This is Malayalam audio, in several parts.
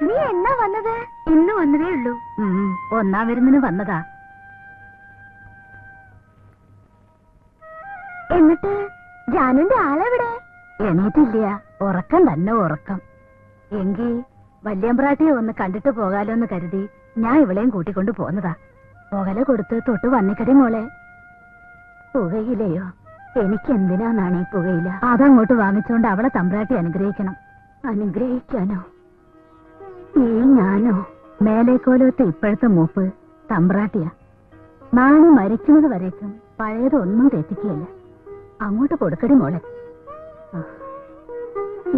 നീ എന്നാ വന്നത്? ഇന്ന് വന്നതേ ഉള്ളൂ. ഒന്നാം വിരുന്നിന് വന്നതാ. എന്നിട്ട് ജാനുന്റെ ആളെവിടെ? എണീറ്റില്ല. ഉറക്കം തന്നെ ഉറക്കം. എങ്കി വല്യമ്പ്രാട്ടിയെ ഒന്ന് കണ്ടിട്ട് പോകാലോ എന്ന് കരുതി ഞാൻ ഇവളെയും കൂട്ടിക്കൊണ്ട് പോന്നതാ. പുകല കൊടുത്ത് തൊട്ട് വന്നിക്കടി മോളെ. പുകയിലയോ? എനിക്ക് എന്തിനാന്നാണ് ഈ പുകയില? അതങ്ങോട്ട് വാങ്ങിച്ചോണ്ട് അവളെ തമ്പ്രാട്ടി അനുഗ്രഹിക്കണം. അനുഗ്രഹിക്കാനോ? ഈ ഞാനോ? മേലേക്കോലത്തെ ഇപ്പോഴത്തെ മൂപ്പ് തമ്പ്രാട്ടിയാ. നാളെ മരിക്കുന്നത് വരേക്കും പഴയതൊന്നും തെറ്റിക്കുകയില്ല. അങ്ങോട്ട് കൊടുക്കടി മോളെ.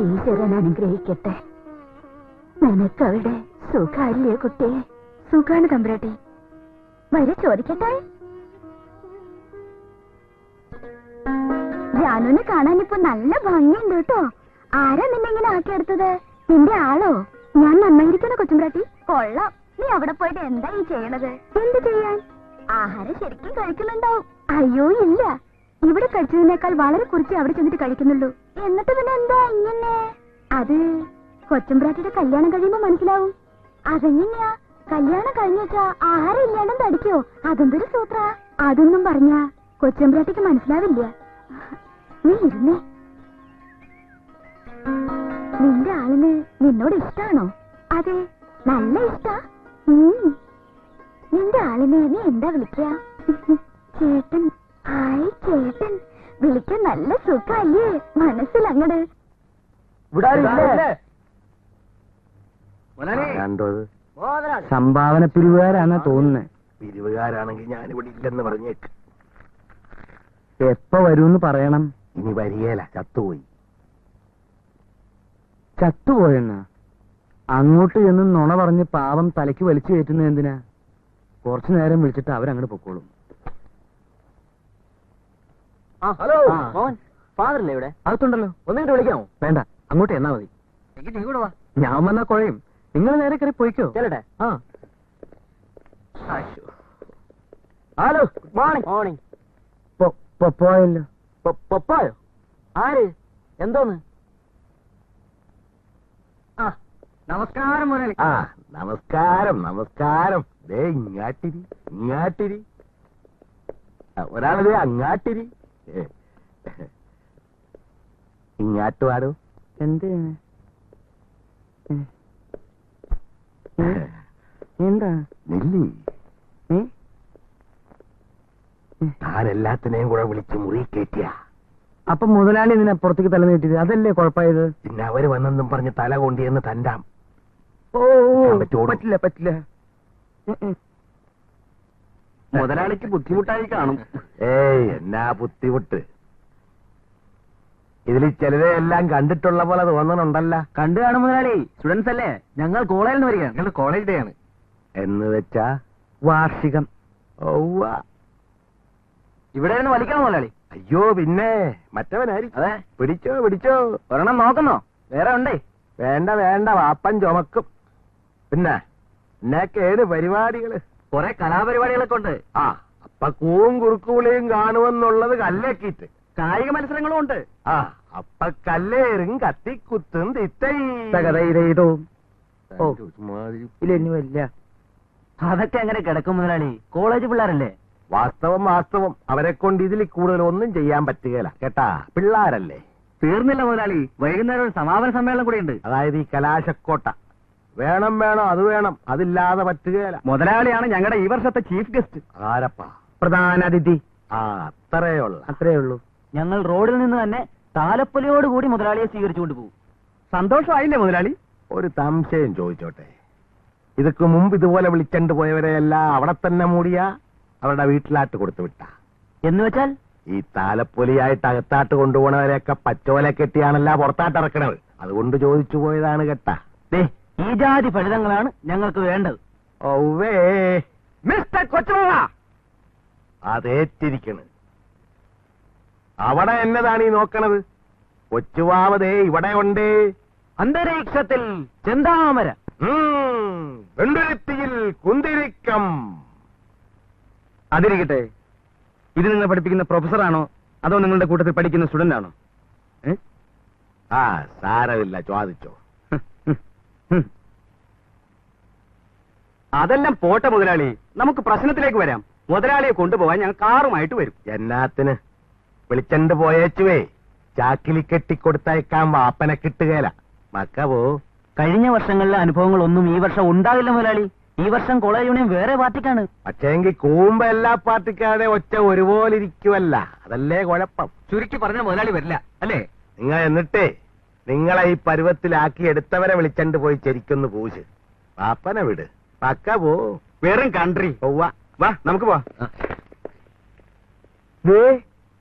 ഈശ്വരൻ അനുഗ്രഹിക്കട്ടെ. നിനക്കവിടെ സുഖല്ലേ കുട്ടിയെ? സുഖാണ് തമ്പ്രാട്ടി. വരെ ചോദിക്കട്ടെ. ജാനുവിനെ കാണാനിപ്പോ നല്ല ഭംഗിയുണ്ട് കേട്ടോ. ആരാ നിന്നെ ഇങ്ങനെ ആക്കിയെടുത്തത്? നിന്റെ ആളോ? ഞാൻ നന്നായിരിക്കണോ കൊച്ചുമ്പ്രാട്ടി? കൊള്ളാം. നീ അവിടെ പോയിട്ട് എന്താ ഈ ചെയ്യണത്? എന്ത് ചെയ്യാൻ? ആഹാരം ശരിക്കും കഴിക്കുന്നുണ്ടാവും. അയ്യോ ഇല്ല, ഇവിടെ കഴിച്ചതിനേക്കാൾ വളരെ കുറച്ച് അവിടെ ചെന്നിട്ട് കഴിക്കുന്നുള്ളൂ. എന്നിട്ട് പിന്നെ എന്താ ഇങ്ങനെ? അത് കൊച്ചുമ്പ്രാട്ടിയുടെ കല്യാണം കഴിയുമ്പോ മനസ്സിലാവും. അതെങ്ങനെയാ? കല്യാണം കഴിഞ്ഞു വെച്ചാ ആഹാരം ഇല്ലാണ്ടും തടിക്കോ? അതെന്തൊരു സൂത്ര? അതൊന്നും പറഞ്ഞാ കൊച്ചുമ്പ്രാട്ടിക്ക് മനസ്സിലാവില്ല. നീ ഇരുന്നേ. നിന്റെ ആളിന് നിന്നോട് ഇഷ്ടാണോ? അതെ, നല്ല ഇഷ്ടാ. നിന്റെ ആളിനെ നീ എന്താ വിളിക്ക? ചേട്ടൻ. ഹായ് ചേട്ടൻ. വിളിക്കാൻ നല്ല സുഖല്ലേ? മനസ്സിലങ്ങട്. സംഭാവന പിരിവുകാരാണെന്നാ തോന്നുന്നേ. പിരിവുകാരാണെങ്കിൽ ഞാനിവിടെ ഇല്ലെന്ന് പറഞ്ഞേക്ക്. എപ്പ വരൂന്ന് പറയണം. ഇനി വരികേല, ചത്തുപോയി. ചത്തുപോയെന്നാ? അങ്ങോട്ട് ചെന്ന് നുണ പറഞ്ഞ് പാവം തലയ്ക്ക് വലിച്ചു കയറ്റുന്നത് എന്തിനാ? കുറച്ചു നേരം വിളിച്ചിട്ട് അവരങ്ങോട്ട് പൊക്കോളും. ഹലോ ഫാദറില്ലേ ഇവിടെ? അകത്തുണ്ടല്ലോ. ഒന്നിട്ട് വിളിക്കാമോ? വേണ്ട, അങ്ങോട്ട് എന്നാ മതി. എനിക്ക് നീ കൂടെ വാ. ഞാൻ വന്നാ കുഴയും. നിങ്ങൾ നേരെ കയറി പോയിക്കോ. ചെല്ലട്ടെ. ആ. Hello, good morning. മോർണിംഗ്. പോയല്ലോ. പപ്പായോ? ആര്? എന്തോന്ന്? ആ, നമസ്കാരം മുരളി. ആ, നമസ്കാരം നമസ്കാരം. ദേ ഇങ്ങാട്ടിരി ഇങ്ങാട്ടിരി. ഒരാളത് അങ്ങാട്ടിരി. ഇങ്ങാട്ടുവാടോ. എന്ത്? എന്താ നെല്ലി? താൻ എല്ലാത്തിനെയും കൂടെ വിളിച്ച് മുറി കയറ്റിയ. അപ്പൊ മുതലാളി ഇതിനെ പുറത്തേക്ക് തല നീട്ടിയത് അതല്ലേ കുഴപ്പമായത്? പിന്നെ അവര് വന്നെന്നും പറഞ്ഞ് തല കൊണ്ടിയെന്ന് തണ്ടാം. ഓ, പറ്റില്ല പറ്റില്ല. മുതലാളിക്ക് ബുദ്ധിമുട്ടായി കാണും. ഏയ്, എന്നാ ബുദ്ധിമുട്ട്? ഇതിൽ ചിലരെല്ലാം കണ്ടിട്ടുള്ള പോലെ തോന്നണുണ്ടല്ല. കണ്ടു കാണും മുതലാളി. സ്റ്റുഡൻസ് അല്ലേ? ഞങ്ങൾ കോളേജിൽ നിന്ന് വരികയാണ്. ഞങ്ങൾ കോളേജ് ഡേ ആണ്. എന്ന് വെച്ചാ വാർഷികം. ഔവ്വ. ഇവിടെ നിന്ന് വലിക്കണം മുതലാളി. അയ്യോ, പിന്നെ മറ്റവനായിരിക്കും. അതെ. പിടിച്ചോ പിടിച്ചോ. ഒരെണ്ണം നോക്കുന്നോ? വേറെ ഉണ്ടേ? വേണ്ട വേണ്ട, വാപ്പൻ ചുമക്കും. പിന്നെ എന്നൊക്കെയാണ് പരിപാടികള്? കുറെ കലാപരിപാടികളൊക്കെ ഉണ്ട്. ആ, അപ്പൊ കൂവും കുറുക്കുവിളിയും കാണുമെന്നുള്ളത് കല്ലേക്കിട്ട്. കായിക മത്സരങ്ങളും ഉണ്ട്. ആ, അപ്പൊ കല്ലേറും കത്തിക്കുത്തും ഇല്ല. അതൊക്കെ എങ്ങനെ കിടക്കും മുതലാളി? കോളേജ് പിള്ളേരല്ലേ? വാസ്തവം വാസ്തവം. അവരെ കൊണ്ട് ഇതിൽ കൂടുതൽ ഒന്നും ചെയ്യാൻ പറ്റുകയില്ല കേട്ടാ. പിള്ളാരല്ലേ. തീർന്നില്ല മുതലാളി. വൈകുന്നേരം ഒരു സമാപന സമ്മേളനം കൂടി ഉണ്ട്. അതായത് ഈ കലാശക്കോട്ട. വേണം വേണം, അത് വേണം. അതില്ലാതെ പറ്റുകയില്ല. മുതലാളിയാണ് ഞങ്ങളുടെ ഈ വർഷത്തെ ചീഫ് ഗസ്റ്റ്. ആരപ്പാ? പ്രധാന അതിഥി. ആ, അത്രേ ഉള്ളൂ. ഞങ്ങൾ റോഡിൽ നിന്ന് തന്നെ താലപ്പൊലിയോടുകൂടി മുതലാളിയെ സ്വീകരിച്ചുകൊണ്ട് പോകും. സന്തോഷമായില്ലേ മുതലാളി? ഒരു സംശയം ചോദിച്ചോട്ടെ. ഇതൊക്കെ മുമ്പ് ഇതുപോലെ വിളിച്ചണ്ട് പോയവരെയെല്ലാം അവിടെ തന്നെ മൂടിയാ അവരുടെ വീട്ടിലാട്ട് കൊടുത്തു വിട്ട? എന്ന് വെച്ചാൽ ഈ താലപ്പൊലിയായിട്ട് അകത്താട്ട് കൊണ്ടുപോണവരെയൊക്കെ പച്ചോല കെട്ടിയാണല്ല പുറത്താട്ട് ഇറക്കണത്. അതുകൊണ്ട് ചോദിച്ചു പോയതാണ് കേട്ടാ. ഈ ജാതി ഫലിതങ്ങളാണ് ഞങ്ങൾക്ക് വേണ്ടത്. ഔവേ, മിസ്റ്റർ കൊച്ചുവാ, അതേറ്റിരിക്കണ്. അവിടെ എന്നതാണ് ഈ നോക്കണത്? കൊച്ചുവാവതേ ഇവിടെ ഉണ്ട്. അന്തരീക്ഷത്തിൽ ചെന്താമര, വെണ്ടുരുത്തിയിൽ കുന്തിരിക്കം. അതിരിക്കട്ടെ, ഇത് നിങ്ങൾ പഠിപ്പിക്കുന്ന പ്രൊഫസറാണോ അതോ നിങ്ങളുടെ കൂട്ടത്തിൽ പഠിക്കുന്ന സ്റ്റുഡന്റ് ആണോ? ആ, സാരമില്ല, ചോദിച്ചോ. അതെല്ലാം പോട്ടെ മുതലാളി, നമുക്ക് പ്രശ്നത്തിലേക്ക് വരാം. മുതലാളിയെ കൊണ്ടുപോകാൻ ഞങ്ങൾ കാറുമായിട്ട് വരും. എന്നാത്തിന് വിളിച്ചണ്ട് പോയേച്ചുവേ ചാക്കിലി കെട്ടിക്കൊടുത്തയക്കാൻ വാപ്പനെ കിട്ടുകയില്ല. മക്കവോ കഴിഞ്ഞ വർഷങ്ങളിലെ അനുഭവങ്ങളൊന്നും ഈ വർഷം ഉണ്ടാകില്ല മുതലാളി. ഈ വർഷം കോളേജ് യൂണിയൻ വേറെ പാർട്ടിക്കാണ്. പക്ഷേങ്കിൽ കൂമ്പ എല്ലാ പാർട്ടിക്കാരുടെ ഒച്ച ഒരുപോലെ ഇരിക്കുവല്ല, അതല്ലേ കുഴപ്പം. ചുരുക്കി പറഞ്ഞ മുതലാളി വരില്ല അല്ലേ? നിങ്ങൾ എന്നിട്ടേ നിങ്ങളെ ഈ പരുവത്തിലാക്കി എടുത്തവരെ വിളിച്ചണ്ട് പോയി ചെരിക്കൊന്ന് പൂശ്. പാപ്പനെ വിട്, പക്ക പോ. വെറും കൺട്രി. വാ നമുക്ക് പോവാ.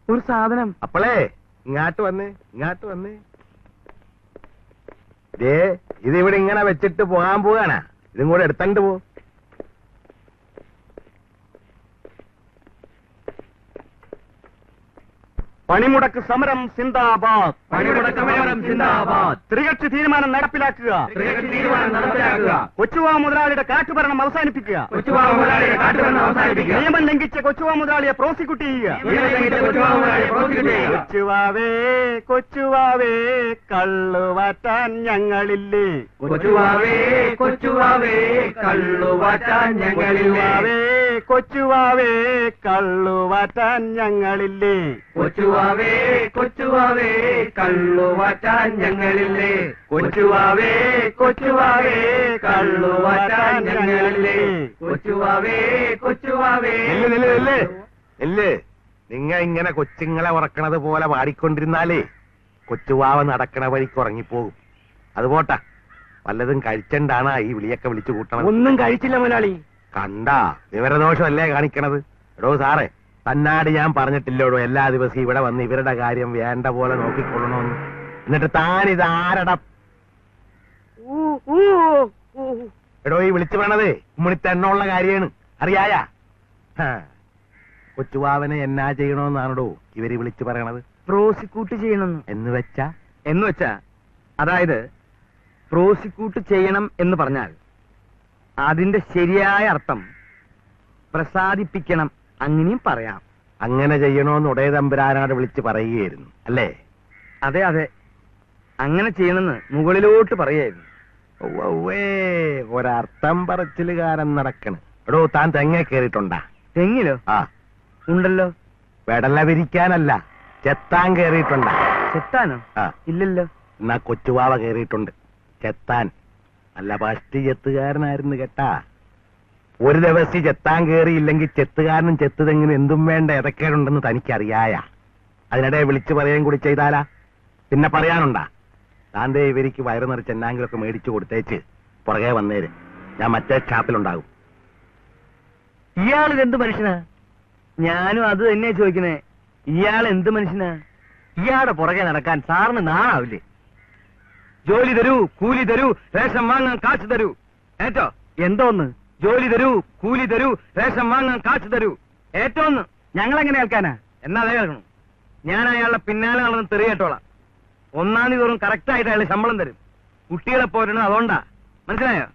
ഒരു സാധനം. അപ്പളേ ഇങ്ങാട്ട് വന്ന് ദേ ഇതിവിടെ ഇങ്ങനെ വെച്ചിട്ട് പോകാൻ പോവാനാ. ഇതും കൂടെ എടുത്തണ്ട് പോ. പണിമുടക്ക് സമരം സിന്ദാബാദ്. പണിമുടക്ക് സമരം സിന്ദാബാദ്. ത്രികക്ഷി തീരുമാനം നടപ്പിലാക്കുക. കൊച്ചുവാ മുതലാളിയുടെ കാട്ടുഭരണം അവസാനിപ്പിക്കുക. നിയമം ലംഘിച്ച കൊച്ചുവാ മുതലാളിയെ പ്രോസിക്യൂട്ട് ചെയ്യുക. കൊച്ചുവാവേ കള്ളുവാറ്റാൻ ഞങ്ങളില്ലേ? കൊച്ചുവാവേ കള്ളുവാറ്റാൻ ഞങ്ങളില്ലേ? കൊച്ചുവാവേ കള്ളുവാറ്റാൻ ഞങ്ങളില്ലേ? കൊച്ചുവാവേ കള്ളുവാറ്റാൻ ഞങ്ങളില്ലേ? കൊച്ചുവാവേ കള്ളുവാറ്റാൻ ഞങ്ങളില്ലേ? കൊച്ചുവാവേ ഇല്ലേ നിങ്ങൾ ഇങ്ങനെ കൊച്ചുങ്ങളെ ഉറക്കണത് പോലെ പാടിക്കൊണ്ടിരുന്നാലേ കൊച്ചുവാവ നടക്കണ വഴിക്ക് ഉറങ്ങിപ്പോകും. അതുപോട്ടാ വല്ലതും കഴിച്ചണ്ടാണ് ഈ വിളിയൊക്കെ വിളിച്ചു കൂട്ടണം. ഒന്നും കഴിച്ചില്ല മുതലാളി. കണ്ടാ വിവരദോഷമല്ലേ കാണിക്കണത്? എടോ സാറേ, തന്നാട് ഞാൻ പറഞ്ഞിട്ടില്ലോടോ എല്ലാ ദിവസവും ഇവിടെ വന്ന് ഇവരുടെ കാര്യം വേണ്ട പോലെ നോക്കിക്കൊള്ളണമെന്ന്. എന്നിട്ട് താനിത് ആരട എടോ ഈ വിളിച്ചു പറയണതേ ഉമ്മണിത്തെണ്ണുള്ള കാര്യമാണ്, അറിയായ? കൊച്ചുവാവനെ എന്നാ ചെയ്യണോന്നാണോ ഇവര് വിളിച്ചു പറയണത്? പ്രോസിക്യൂട്ട് ചെയ്യണം എന്ന് വെച്ചാ അതായത് പ്രോസിക്യൂട്ട് ചെയ്യണം എന്ന് പറഞ്ഞാൽ അതിന്റെ ശരിയായ അർത്ഥം പ്രസാദിപ്പിക്കണം, അങ്ങനെയും പറയാം. അങ്ങനെ ചെയ്യണോന്ന് ഉടയ തമ്പുരാനാട് വിളിച്ച് പറയുകയായിരുന്നു അല്ലേ? അതെ അങ്ങനെ ചെയ്യണമെന്ന് മുകളിലോട്ട് പറയായിരുന്നു. ഒരർത്ഥം പറച്ചിലുകാരൻ നടക്കണ്. എടോ താൻ തെങ്ങ കേറിയിട്ടുണ്ടാ? തെങ്ങിലോ? ആ ഉണ്ടല്ലോ. വെടല വിരിക്കാനല്ല, ചെത്താൻ കേറിയിട്ടുണ്ടാ? ചെത്താനോ? ആ ഇല്ലല്ലോ. എന്നാ കൊച്ചുവാവ കേറിയിട്ടുണ്ട് ചെത്താൻ. നല്ല പഷ്ടി ചെത്തുകാരനായിരുന്നു കേട്ടാ. ഒരു ദിവസം ചെത്താൻ കേറിയില്ലെങ്കിൽ ചെത്തുകാരനും ചെത്തുതെങ്ങിനും എന്തും വേണ്ട ഏതൊക്കെയുണ്ടെന്ന് തനിക്കറിയായ. അതിനിടെ വിളിച്ചു പറയുകയും കൂടി ചെയ്താലാ പിന്നെ പറയാനുണ്ടാ? താൻ്റെ ഇവർക്ക് വയറ് നിറച്ച് എന്നാങ്കിലൊക്കെ മേടിച്ചു കൊടുത്തേച്ച് പുറകെ വന്നേര്. ഞാൻ മറ്റേ ഷാപ്പിലുണ്ടാകും. ഇയാൾ എന്ത് മനുഷ്യനാ? ഞാനും അത് തന്നെയാ ചോദിക്കണേ. ഇയാൾ എന്ത് മനുഷ്യനാ? ഇയാളുടെ പുറകെ നടക്കാൻ സാറിന് നാണാവില്ലേ? ജോലി തരൂ, കൂലി തരൂ, റേഷൻ വാങ്ങാൻ കാശ് തരൂ. ഏറ്റോ? എന്തോന്ന്? ജോലി തരൂ, കൂലി തരൂ, റേഷൻ വാങ്ങാൻ കാശ് തരൂ. ഏറ്റോന്ന്? ഞങ്ങളെങ്ങനെ കേൾക്കാനാ? എന്നാ അതേ കേൾക്കണം. ഞാൻ അയാളുടെ പിന്നാലെ നടന്ന് തെറിയേട്ടോളാം. 1-ാം തീയതി തോറും കറക്റ്റായിട്ട് അയാൾ ശമ്പളം തരും. കുട്ടികളെ പോരണം, അതുകൊണ്ടാ. മനസ്സിലായോ?